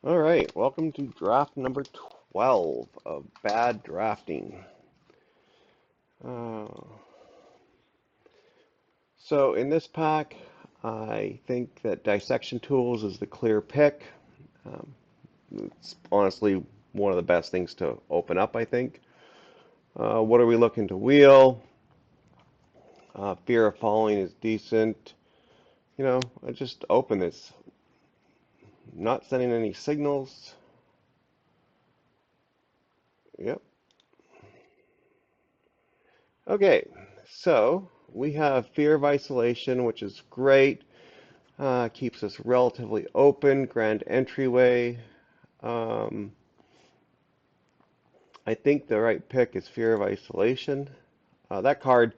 All right, welcome to draft number 12 of Bad Drafting. Uh, so in this pack, I think that Dissection Tools is the clear pick. Um, it's honestly one of the best things to open up, I think. What are we looking to wheel? Fear of Falling is decent. I just open this, not sending any signals. Yep. Okay, so we have Fear of Isolation, which is great. Keeps us relatively open, grand entryway. Um, I think the right pick is Fear of Isolation. That card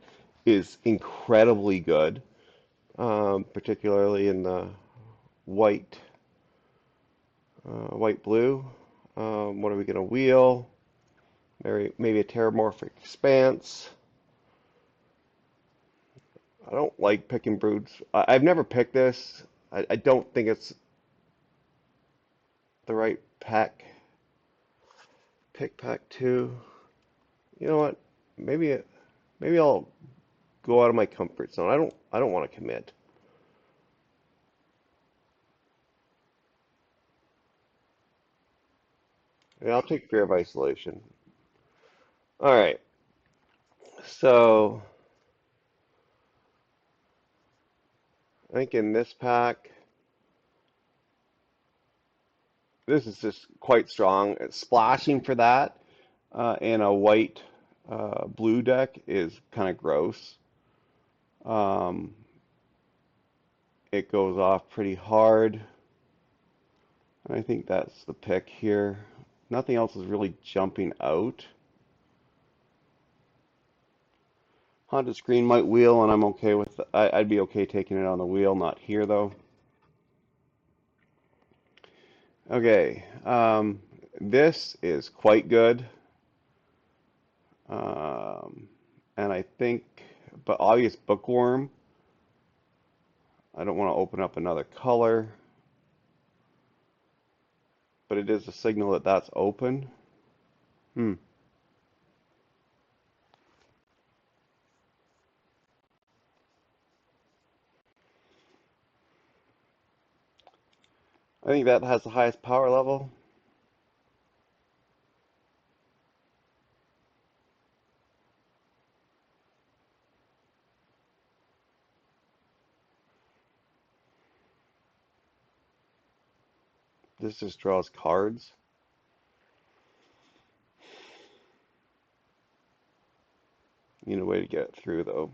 is incredibly good, particularly in the white, white blue. What are we going to wheel? Maybe a Terramorphic Expanse. I don't like picking broods. I've never picked this. I don't think it's the right pack. Pick pack two. You know what? Maybe maybe I'll go out of my comfort zone. I don't want to commit. Yeah, I'll take Fear of Isolation. All right. So I think in this pack, this is just quite strong. Splashing for that in a white blue deck is kind of gross. Um, it goes off pretty hard. And I think that's the pick here. Nothing else is really jumping out. Haunted Screen might wheel, and I'm okay with. I'd be okay taking it on the wheel, not here though. Okay, this is quite good, um, and I think, but obvious bookworm. I don't want to open up another color, but it is a signal that that's open. Hmm. I think that has the highest power level. This just draws cards. You need a way to get it through though.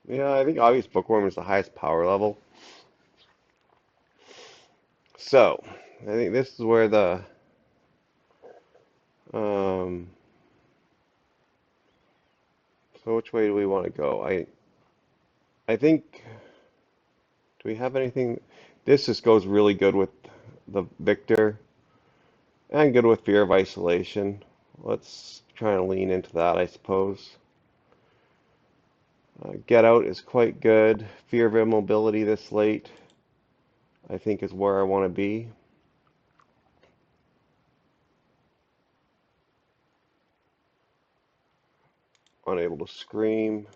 Yeah, I think obvious bookworm is the highest power level. So, I think this is where the um, so which way do we want to go? I think, do we have anything? This just goes really good with the Victor and good with Fear of Isolation. Let's try and lean into that, I suppose. Get Out is quite good. Fear of Immobility this late, I think, is where I want to be. Unable to Scream.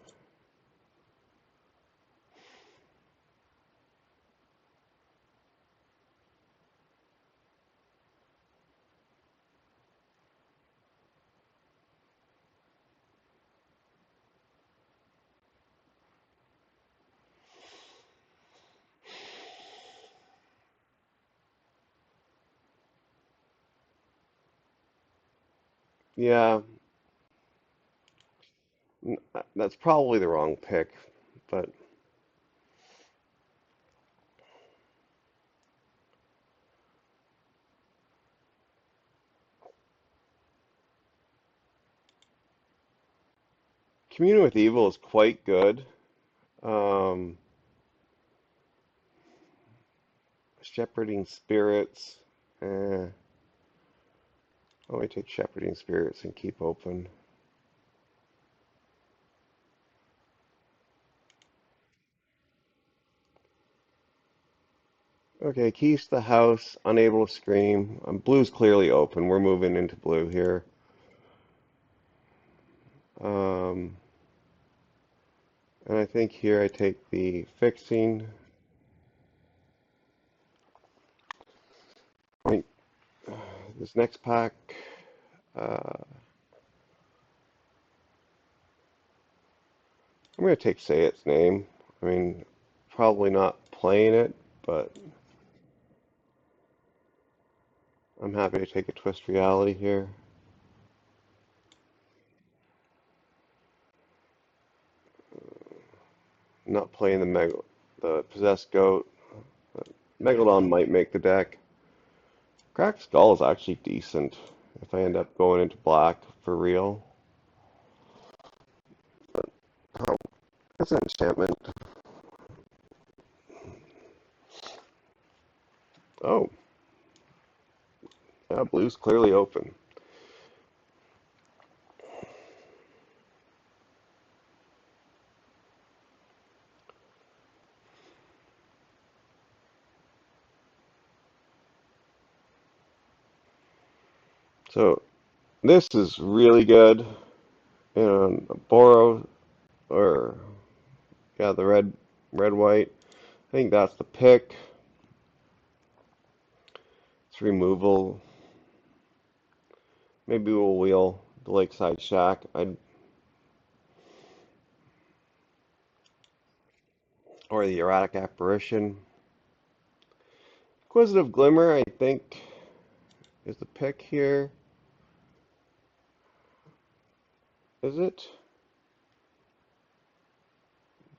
Yeah, that's probably the wrong pick, but Commune with Evil is quite good. Um, Shepherding Spirits. Eh, I'll take Shepherding Spirits and keep open. Okay, keys to the house, unable to scream. Blue's clearly open. We're moving into blue here. Um, and I think here I take the fixing. I think this next pack, I'm going to take Say Its name. I mean, probably not playing it, but I'm happy to take a twist reality here. Not playing the possessed goat. Megalodon might make the deck. Cracked Skull is actually decent if I end up going into black for real. Oh, that's an enchantment. Oh, yeah, blue's clearly open. So this is really good. And Boro, or yeah, the red white. I think that's the pick. It's removal. Maybe we'll wheel the Lakeside Shack. Or the Erratic Apparition. Inquisitive Glimmer, I think, is the pick here. Is it?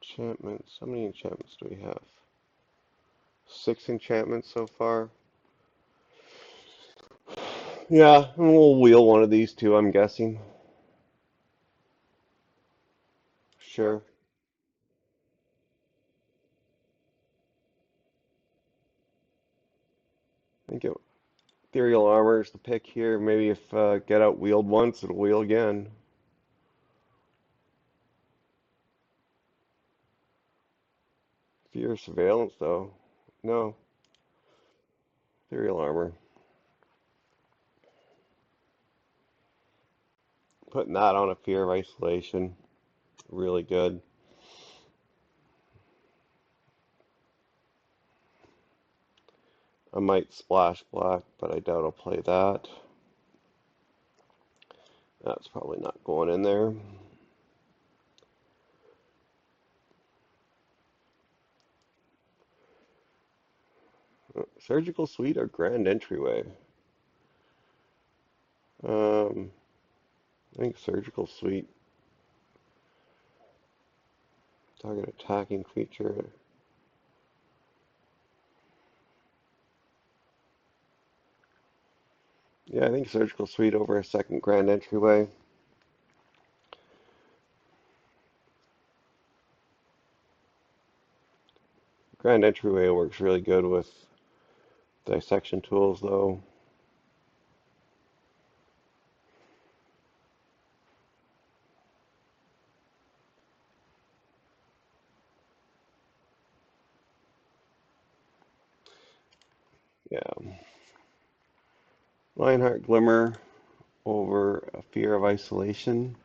Enchantments. How many enchantments do we have? 6 enchantments so far. Yeah, and we'll wheel one of these two, I'm guessing. Sure. I think Ethereal Armor is the pick here. Maybe if Get Out wheeled once, it'll wheel again. Fear Surveillance, though. No. Ethereal Armor. Putting that on a Fear of Isolation. Really good. I might splash black, but I doubt I'll play that. That's probably not going in there. Surgical Suite or Grand Entryway? Um, I think Surgical Suite. Target attacking creature. Yeah, I think Surgical Suite over a second Grand Entryway. Grand Entryway works really good with dissection tools, though. Yeah. Lionheart Glimmer over a Fear of Isolation.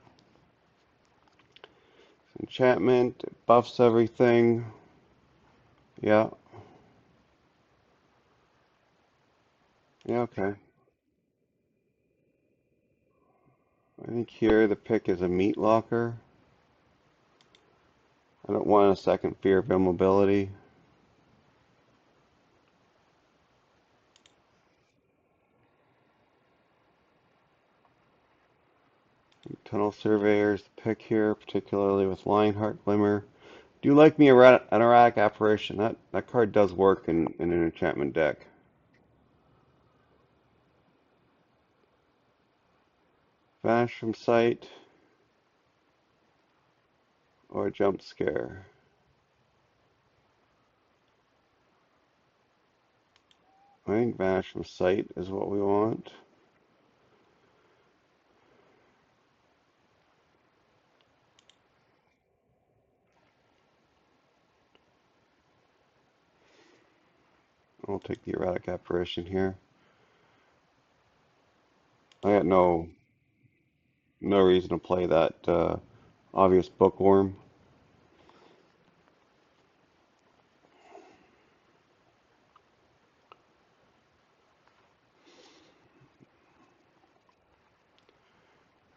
Enchantment, it buffs everything. Yeah. Yeah, okay. I think here the pick is a Meat Locker. I don't want a second Fear of Immobility. Tunnel Surveyor's the pick here, particularly with Lionheart Glimmer. Do you like me an Erratic Apparition? That card does work in an enchantment deck. Vanish from Sight or Jump Scare. I think Vanish from Sight is what we want. I'll take the erratic apparition here. I got no reason to play that obvious bookworm.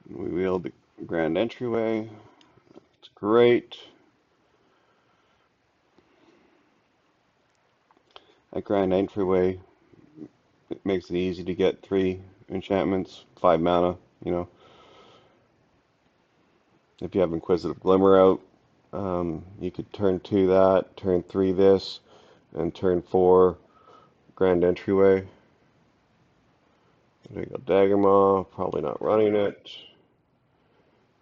We wheeled the grand entryway. It's great. That grand entryway, it makes it easy to get 3 enchantments, 5 mana, you know. If you have Inquisitive Glimmer out, you could turn 2 that, turn 3 this, and turn 4 grand entryway. There you go, Daggermaw, probably not running it.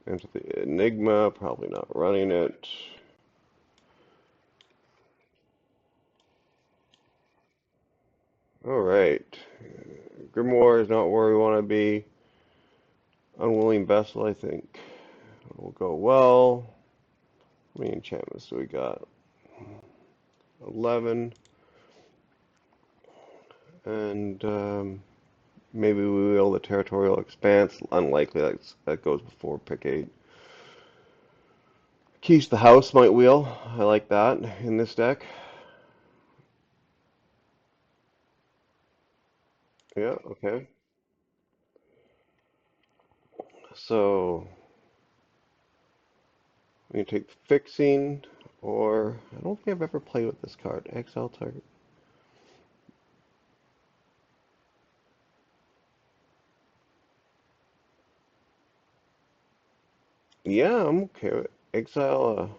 Into the Enigma, probably not running it. Alright. Grimoire is not where we want to be. Unwilling Vessel, I think, will go well. How many enchantments do we got? 11. And maybe we will the Territorial Expanse. Unlikely that goes before pick 8. Keys the House might wheel. I like that in this deck. Yeah, okay. So we can take Fixing, or I don't think I've ever played with this card. Exile target. Yeah, I'm okay with Exile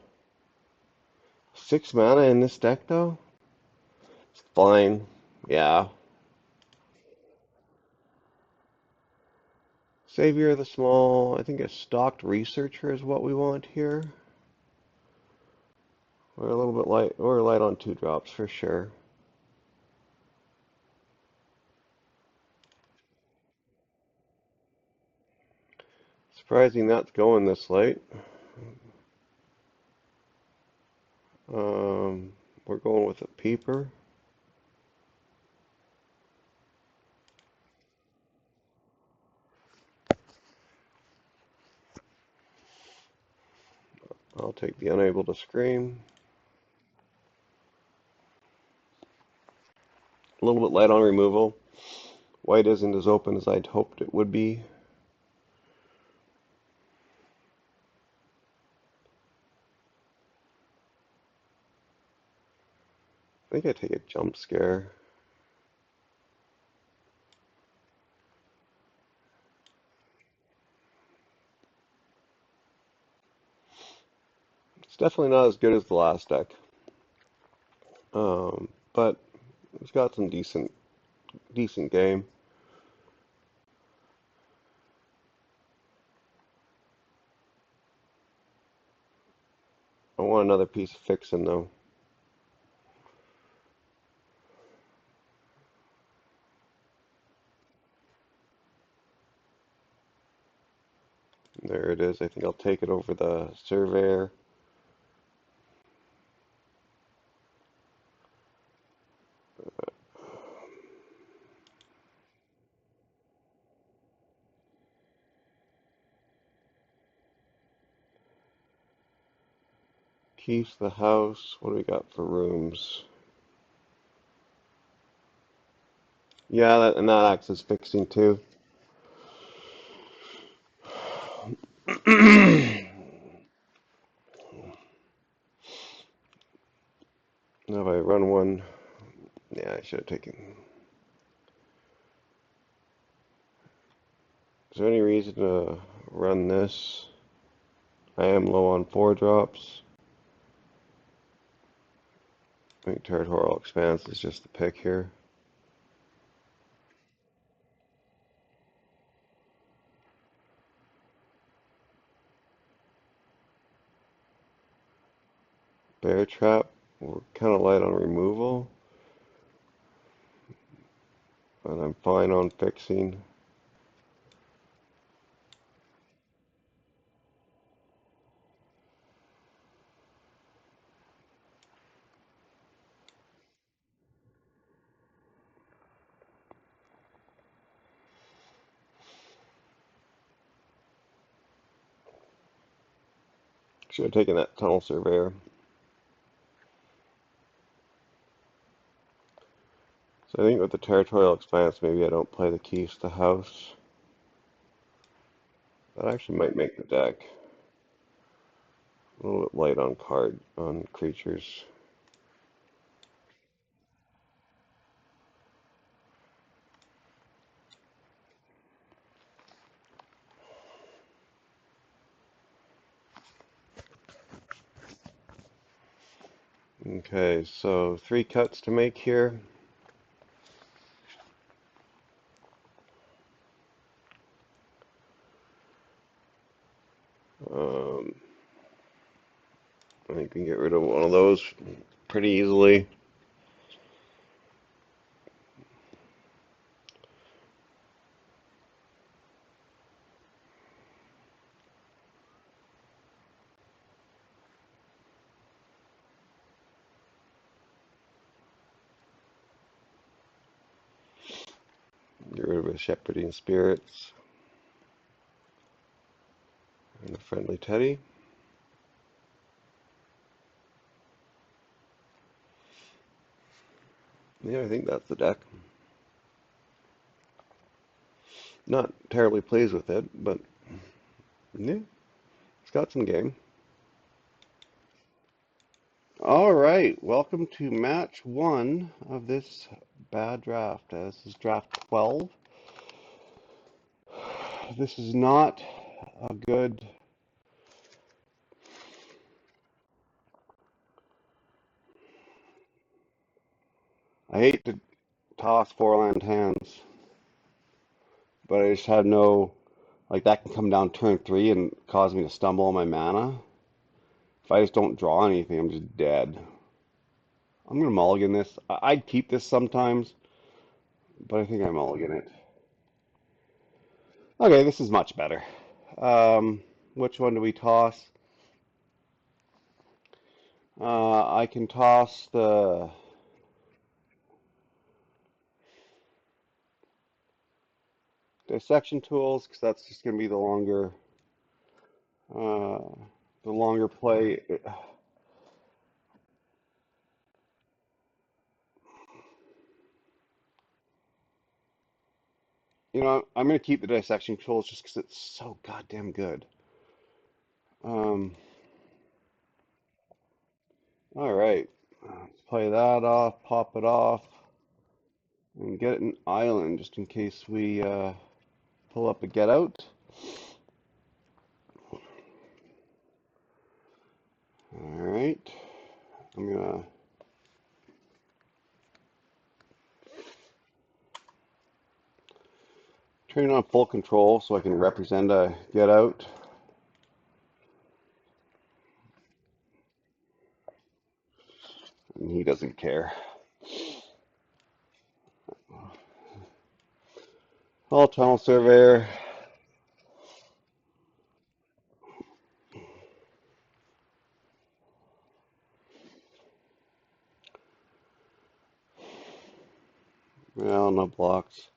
6 mana in this deck though. It's fine. Yeah. Savior of the Small. I think a stocked researcher is what we want here. We're a little bit light. We're light on 2 drops for sure. Surprising that's going this late. We're going with a Peeper. I'll take the Unable to Scream. A little bit light on removal. White isn't as open as I'd hoped it would be. I think I take a Jump Scare. It's definitely not as good as the last deck, but it's got some decent game. I want another piece of fixing though. There it is. I think I'll take it over the Surveyor. Keeps the house. What do we got for rooms? Yeah, and that acts as fixing too. Now if I run one, yeah, I should have taken. Is there any reason to run this? I am low on 4 drops. I think Territorial Expanse is just the pick here. Bear Trap, we're kind of light on removal, and I'm fine on fixing. Should have taken that tunnel surveyor. So I think with the territorial expanse, maybe I don't play the keys to the house. That actually might make the deck a little bit light on creatures. Okay, so 3 cuts to make here. Um, I think we can get rid of one of those pretty easily. Get rid of the Shepherding Spirits and the Friendly Teddy. Yeah, I think that's the deck. Not terribly pleased with it, but yeah, it's got some game. All right, welcome to match 1 of this bad draft. This is draft 12. This is not a good. I hate to toss 4-land hands, but I just have no. Like, that can come down turn 3 and cause me to stumble on my mana. If I just don't draw anything, I'm just dead. I'm gonna mulligan this. I'd keep this sometimes, but I think I mulligan it. Okay, this is much better. Which one do we toss? I can toss the dissection tools because that's just going to be uh, the longer play. You know, I'm going to keep the dissection tools just because it's so goddamn good. Um, all right, let's play that off, pop it off, and get an island just in case we pull up a get out. All right, I'm gonna turn on full control so I can represent a get out. And he doesn't care. All tunnel surveyor. Well, no blocks.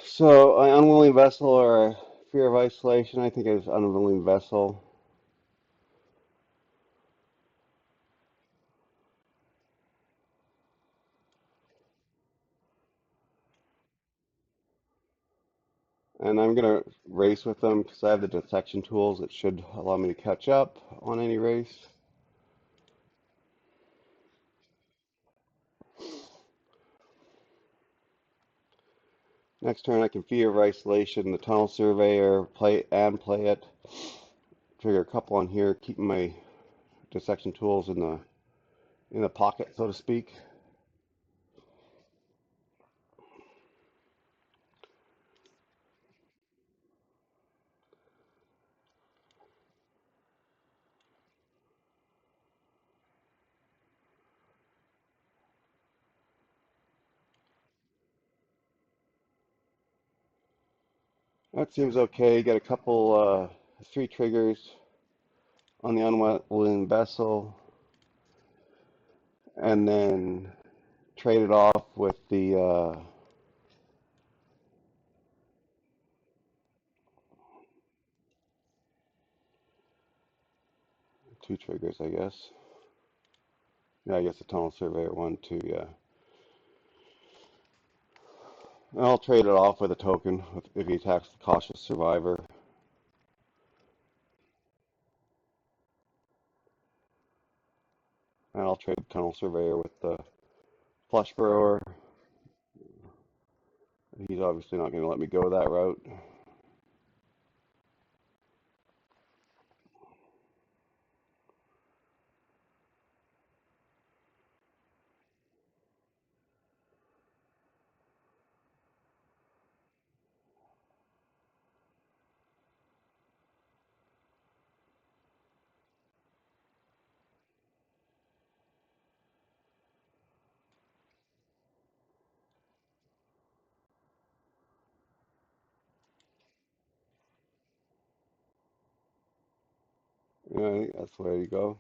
So, an unwilling vessel or a fear of isolation, I think it's unwilling vessel. And I'm going to race with them because I have the detection tools that should allow me to catch up on any race. Next turn, I can fear of isolation, the tunnel surveyor, play it. Trigger a couple on here, keeping my dissection tools in the pocket, so to speak. That seems okay. Got a couple, 3 triggers on the unwilling vessel, and then trade it off with the two triggers, I guess. Yeah, I guess the tunnel surveyor one too. Yeah, and I'll trade it off with a token if he attacks the cautious survivor. And I'll trade the tunnel surveyor with the flush burrower. He's obviously not going to let me go that route. Yeah, I think that's the way to go.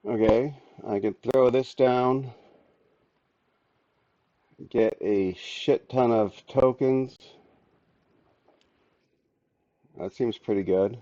Okay, I can throw this down, get a shit ton of tokens. That seems pretty good.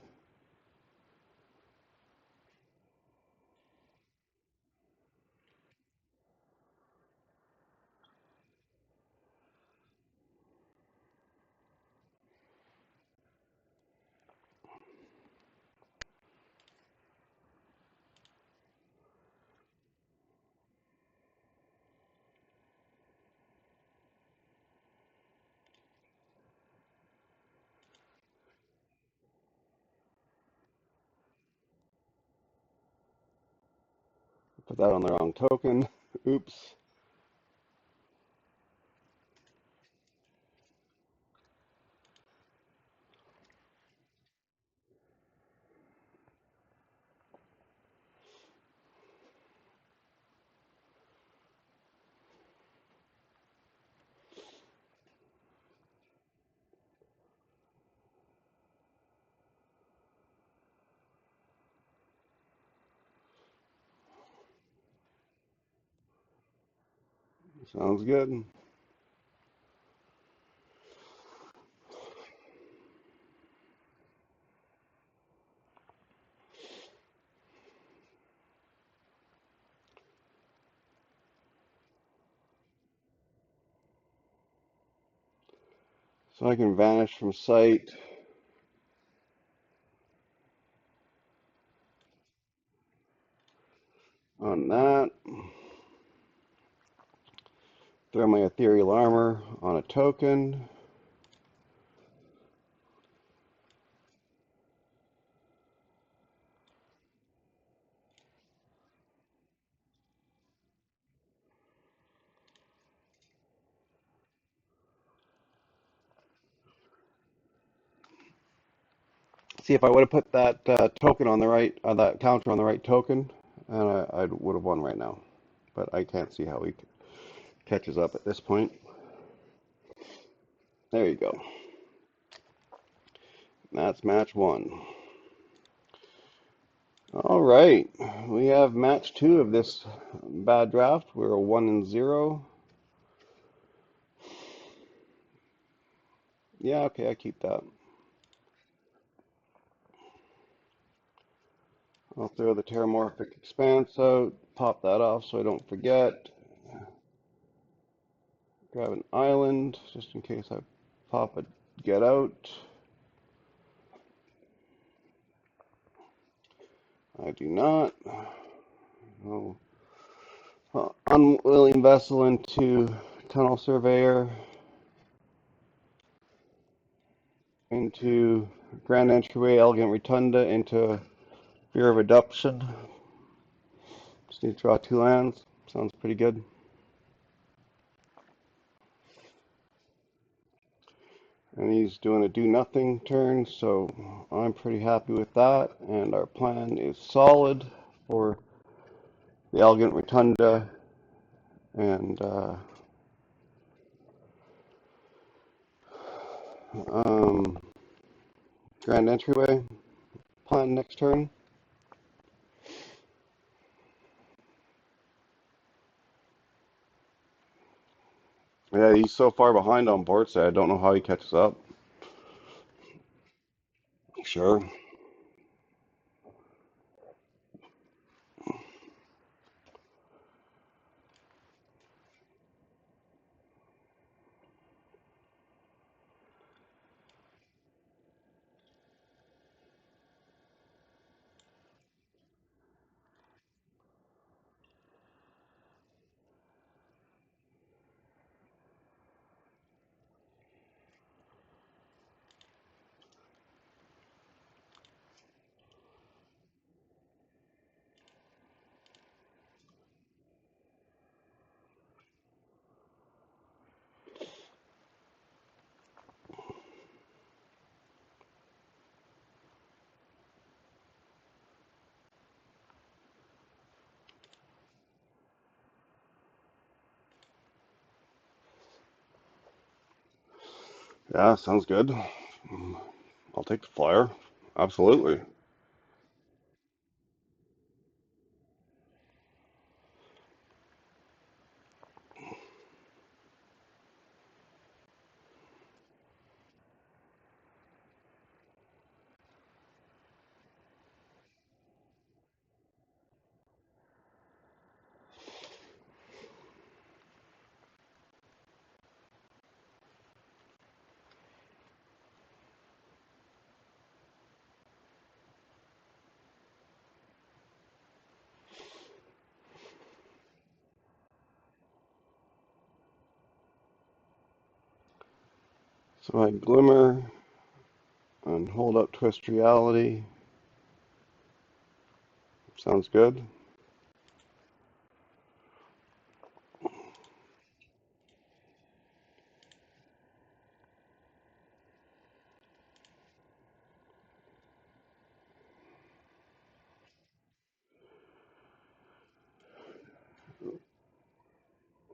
Put that on the wrong token. Oops. Sounds good. So I can vanish from sight on that. Throw my ethereal armor on a token. See, if I would have put that token on the right, that counter on the right token, and I would have won right now. But I can't see how he catches up at this point. There you go. That's match one. All right, we have match two of this bad draft. We're a 1-0. Yeah, okay, I keep that. I'll throw the Terramorphic Expanse out, pop that off so I don't forget. Grab an island, just in case I pop a get out. I do not. Oh, unwilling vessel into tunnel surveyor, into grand entryway, elegant rotunda, into fear of adoption. Just need to draw two lands. Sounds pretty good. And he's doing a do nothing turn, so I'm pretty happy with that. And our plan is solid for the elegant rotunda And um, grand entryway plan next turn. Yeah, he's so far behind on board side. I don't know how he catches up. Sure. Yeah, sounds good. I'll take the flyer. Absolutely. So I glimmer and hold up twist reality. Sounds good.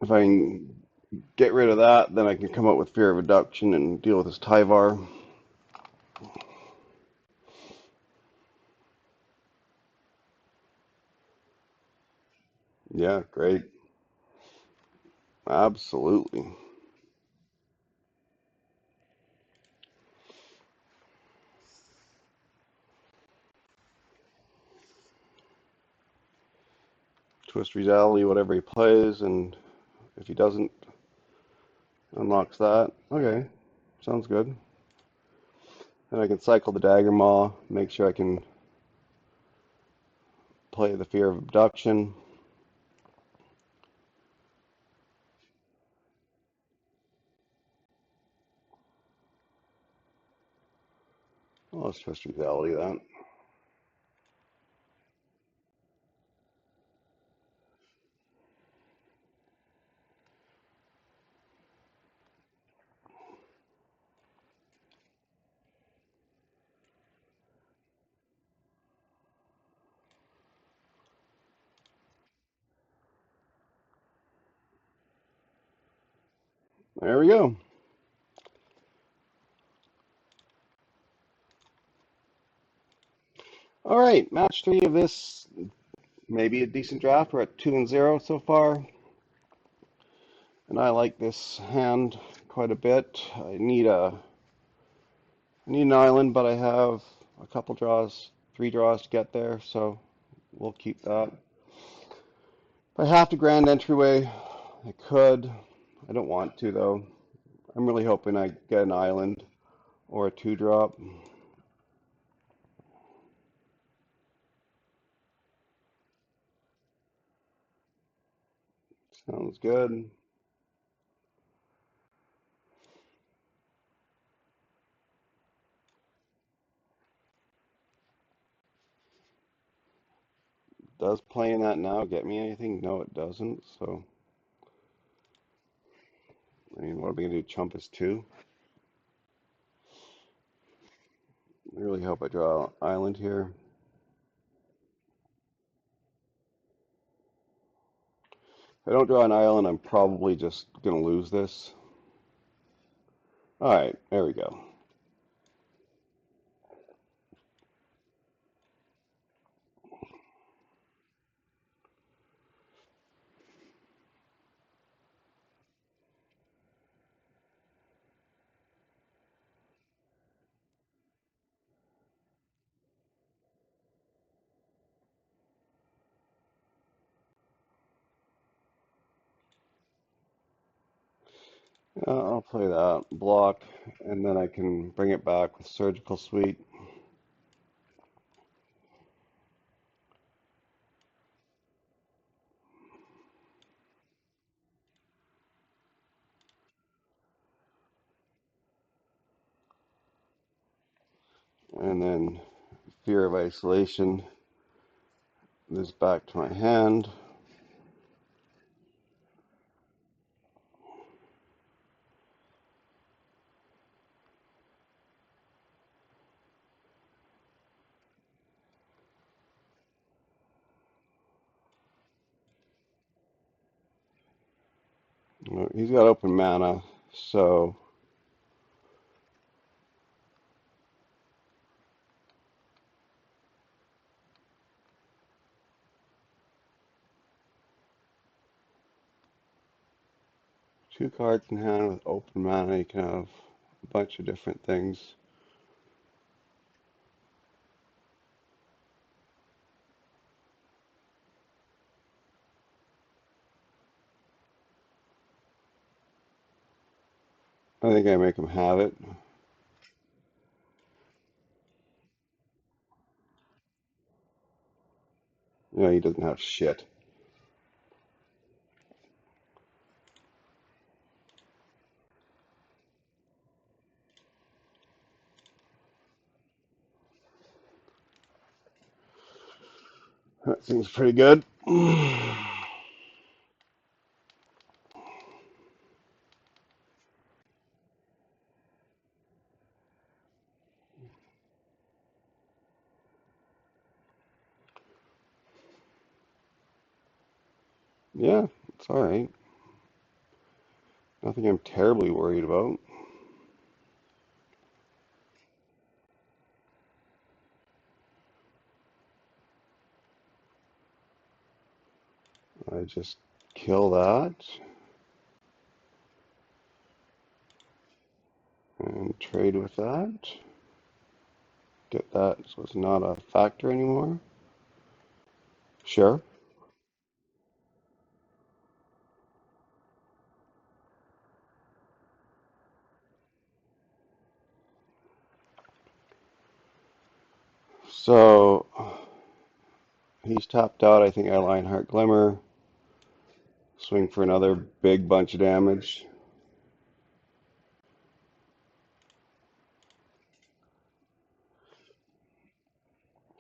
If I can get rid of that, then I can come up with fear of reduction and deal with this Tyvar. Yeah, great. Absolutely. Twist reality, whatever he plays, and if he doesn't, unlocks that. Okay, sounds good. Then I can cycle the Dagger Maw, make sure I can play the fear of abduction. Oh, let's twist reality that. There we go. All right, match three of this. Maybe a decent draft. We're at 2-0 so far, and I like this hand quite a bit. I need an island, but I have a couple draws, three draws to get there, so we'll keep that. If I have to grand entryway, I could. I don't want to though. I'm really hoping I get an island or a two drop. Sounds good. Does playing that now get me anything? No, it doesn't. So, I mean, what are we gonna do? Chump is two? I really hope I draw an island here. I don't draw an island, I'm probably just gonna lose this. All right, there we go. I'll play that block, and then I can bring it back with Surgical Suite. And then Fear of Isolation this back to my hand. He's got open mana, so 2 cards in hand with open mana. You can have a bunch of different things. I think I make him have it. He doesn't have shit. That seems pretty good. Yeah, it's all right. Nothing I'm terribly worried about. I just kill that and trade with that. Get that so it's not a factor anymore. Sure. So he's tapped out. I think I Lionheart Glimmer. Swing for another big bunch of damage.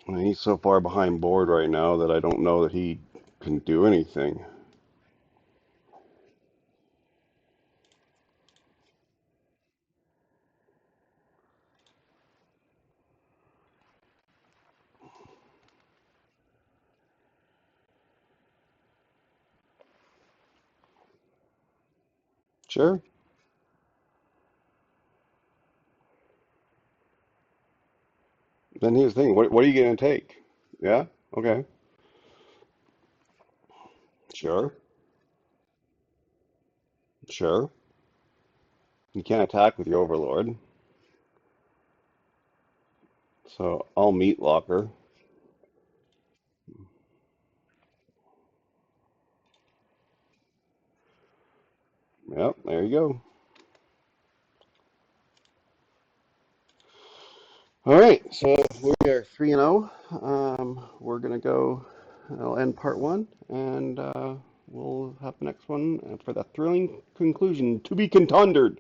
And he's so far behind board right now that I don't know that he can do anything. Sure. Then here's the thing. What are you going to take? Yeah? Okay. Sure. Sure. You can't attack with your Overlord. So I'll meat locker. Yep, there you go. All right, so we are 3-0. We're gonna go. I'll end part one, and we'll have the next one for the thrilling conclusion to be contended.